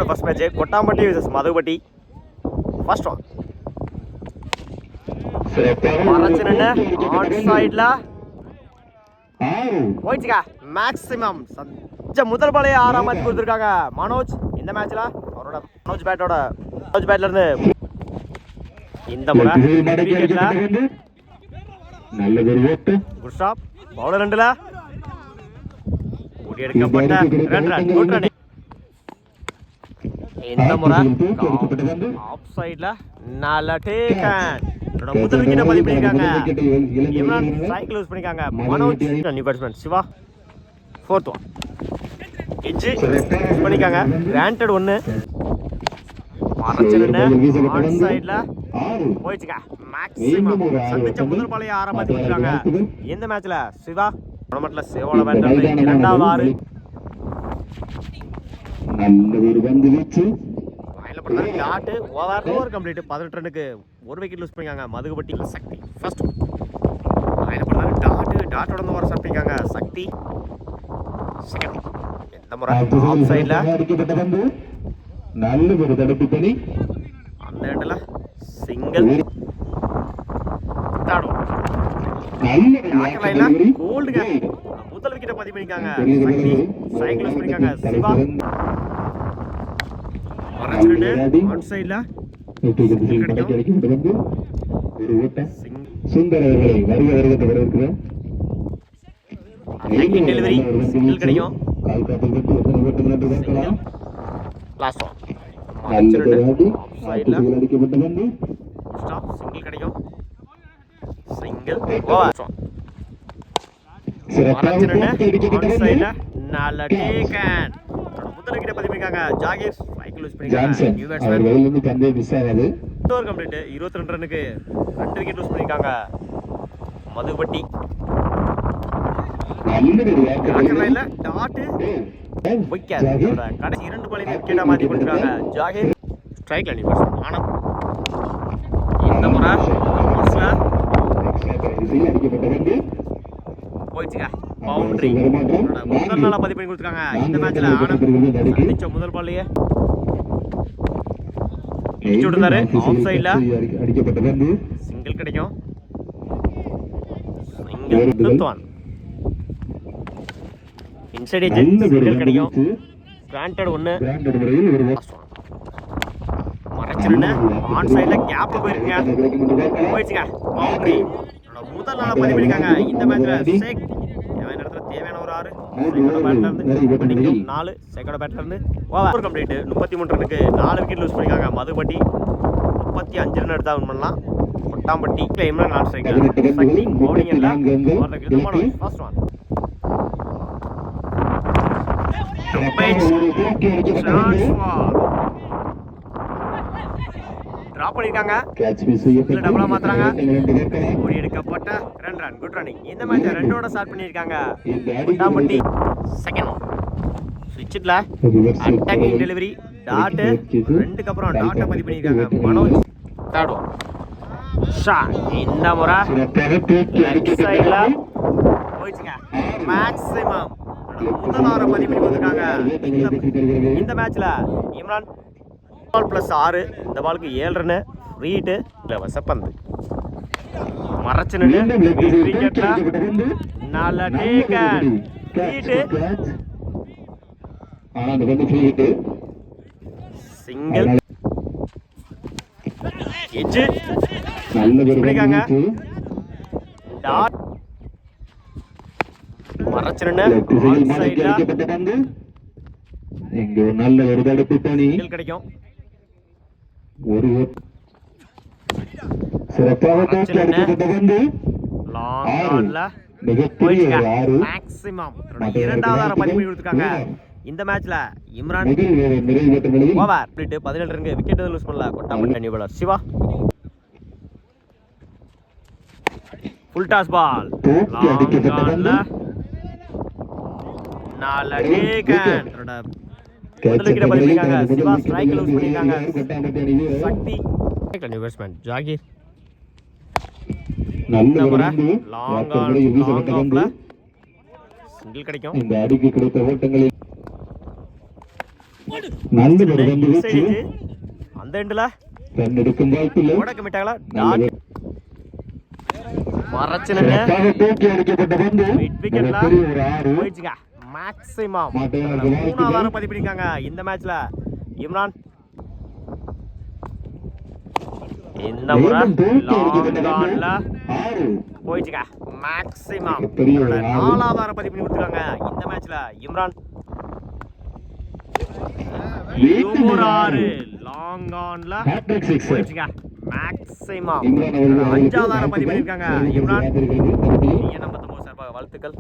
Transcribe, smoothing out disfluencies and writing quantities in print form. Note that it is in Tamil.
First match Kottampatti vs Madhupatti. First one மரச்சனண்ண ஆன் சைடுல போயிடுச்சுக்கா. மேக்ஸிமம் முதல் பாலையே 6ஆம் மேட்ச் கொடுத்துருக்காங்க மனோஜ். இந்த மேட்ச்ல அவரோட மனோஜ் பேட்ல இருந்து இந்த முறை விக்கெட்ல குட் ஸ்டாப். பவுலர் 2ல ஓடி எடுக்கப்பட்ட 2 ரன் குட் ரன். இந்த முறை ஆஃப் சைடுல நல்ல டேக்கன். முதல் விக்கெட்டை பதிவு பண்ணிருக்காங்க. இம்ரான் ஸ்ட்ரைக் லூஸ் பண்ணிருக்காங்க. Manoj new batsman Siva. Fourth one edge use பண்ணிருக்காங்க. கிராண்டட் 1 மரச்சனண்ண ஆன் சைடுல போயிடுச்சுக்கா. மேக்ஸிமம் சந்திச்ச முதல் பாலையை 6ஆம் மேட்ச் கொடுத்துருக்காங்க. இந்த மேட்ச்ல சிவா டோர்னமெண்ட்ல சிவாவோட பேட்டர் 2வது 6 நல்ல ஒரு பந்து வீச்சு டாட் ஓவர் கம்ப்ளீட். 18 ரன்னுக்கு ஒரு விக்கெட் லூஸ் பண்ணிருக்காங்க மதுபட்டி சக்தி. ஃபர்ஸ்ட் டாட்டோட ஓவர் சாப்பிட்டிருக்காங்க சக்தி. செகண்ட் இந்த முறை ஆஃப் சைடுல அடிக்கப்பட்ட பந்து நல்ல ஒரு தடுப்பு பணி. அந்த இடத்துல சிங்கிள் தாடோ நல்ல கோல்டுங்க. முதல் விக்கெட்டை பதிவு பண்ணிருக்காங்க சக்தி. ஸ்ட்ரைக் லூஸ் பண்ணிருக்காங்க சிவா. ஆன் சைடுல சுந்தர் அவர்களை வருக வரவேற்கிறேன். டெலிவரி சிங்கிள் கிடைக்கும். லாஸ்ட் ஒன் சைடுல அடிக்கப்பட்ட பந்து ஸ்டாப். சிங்கிள் கிடைக்கும். Single over. ஆன் சைடுல நல்ல டேக்கன். முதல் விக்கெட்டை பதிவு பண்ணிருக்காங்க ஜாகீர். ஸ்ட்ரைக் லூஸ் பண்ணிருக்காங்க நியூ பேட்ஸ்மேன். பந்தே மிஸ் ஆகாது. Over complete. 22 ரன்னுக்கு 2 விக்கெட் லூஸ் பண்ணிருக்காங்க மதுபட்டி. கடைசி 2 பாலையும் விக்கெட்டா மாத்தி கொடுத்துருக்காங்க ஜாகீர். ஸ்ட்ரைக்ல நியூ பேட்ஸ்மேன் ஆனந்த். இந்த முறை போயிடுச்சுக்கா பவுண்டரி. முதல் நாளா பதிவு பண்ணி கொடுத்துருக்காங்க. இந்த மேட்ச்ல ஆனந்த் சந்திச்ச முதல் பால்லையே இடிச்சு விட்டுருந்தாரு. ஆஃப் சைடுல சிங்கிள் கிடைக்கும். Single fifth one inside edge single கிடைக்கும். கிராண்டட் 1 மரச்சனண்ண ஆன் சைடுல கேப்ல போயிருக்கீங்க. போயிடுச்சுங்க பவுண்டரி. முதல் நாளா பதிவு பண்ணிருக்காங்க. இந்த மேட்ச்ல ஷேக் தேவையான ஒரு 6 4 செகண்ட் பேட்ல இருந்து ஓவர் கம்ப்ளீட். 33 ரன்னுக்கு 4 விக்கெட் லூஸ் பண்ணிருக்காங்க மதுபட்டி. 35 ரன் எடுத்தா வின் பண்ணலாம் Kottampatti. Imran non striker Sakthi bowling எல்லாம் ஃபர்ஸ்ட் ஒன் டிராப் பண்ணிருக்காங்க. டபுளா மாத்துறாங்க. ஓடி எடுக்கப்பட்ட 2 ரன் குட் ரன்னிங். இந்த மேட்ச் 2ஓட ஸ்டார்ட் பண்ணிருக்காங்க கொட்டாம்பட்டி. செகண்ட் ஒன் ஸ்விட்ச்ல அட்டாக்கிங் டெலிவரி டாட் 2க்கு அப்புறம் டாட்டை பதிவு பண்ணிருக்காங்க மனோஜ். Third one shot. இந்த முறை லெஃப்ட் சைடுல போயிடுச்சுங்க. மேக்ஸிமம் முதல் ஓவரை பதிவு பண்ணி கொடுத்துருக்காங்க. இந்த மேட்ச்ல இம்ரான் பால் பிளஸ் 6. இந்த பாலுக்கு 7 ரன்னு ரீட்டு வசப்பந்து. மரச்சனண்ண விக்கெட்ல நல்ல டேக்கன். ரீட்டு சிங்கிள் எட்ஜ் பண்ணிருக்காங்க. டாட் மரச்சனண்ண ஆன் சைடுல இங்க நல்ல ஒரு தடுப்பு பணி கிடைக்கும். ஒரு சிறப்பாக அடிக்கப்பட்ட பந்து லாங் ஆன்ல போயிடுச்சுங்க. மேக்ஸிமம் 2வது பதிவு பண்ணி கொடுத்துருக்காங்க. இந்த மேட்ச்ல இம்ரான் ஓவர் 17 ரன்னுக்கு விக்கெட் லூஸ் பண்ணல Kottampatti new bowler Siva. Full toss ball long ஆன்ல நல்ல டேக்கன். முதல் விக்கெட்டை பதிவு பண்ணிருக்காங்க சிவா. ஸ்ட்ரைக் லூஸ் பண்ணிருக்காங்க சக்தி. New batsman Zakir. இந்த முறை லாங் ஆஃப்ல சிங்கிள் கிடைக்கும். இந்த அடிக்கு கிடைத்த ஓட்டங்களில் நல்ல ஒரு பந்து வீச்சு. அந்த எண்டுல ரன் எடுக்கும் வாய்ப்பில்லை. ஓட கமிட்டாங்களா டாட் மறச்சு நின்னு சிறப்பாக தூக்கி அடிக்கப்பட்ட பந்து. மிட் விக்கெட்ல மிகப்பெரிய ஒரு ஆறு. போயிடுச்சுங்க. மேக்ஸிமம் மாட்டையாளருக்கு வாழ்த்துக்கள். 3வது பதிவு பண்ணிருக்காங்க இந்த மேட்ச்ல இம்ரான். இந்த முறை மீண்டும் தூக்கி அடிக்கப்பட்ட லாங் பந்து. ஆன்ல ஆறு. போயிடுச்சுங்க. மேக்ஸிமம் மிகப்பெரிய ஒரு ஆறு. 4வது பதிவு பண்ணி கொடுத்துருக்காங்க இந்த மேட்ச்ல இம்ரான். மீண்டும் ஒரு ஆறு ஆறு. லாங் ஆன்ல ஹேட்ரிக் சிக்ஸ். போயிடுச்சுங்க. மேக்ஸிமம் இம்ரான் அவர்கள் 5வது பதிவு பண்ணிருக்காங்க இம்ரான். வாழ்த்துக்கள். நம்ம சார்பாக வாழ்த்துக்கள்.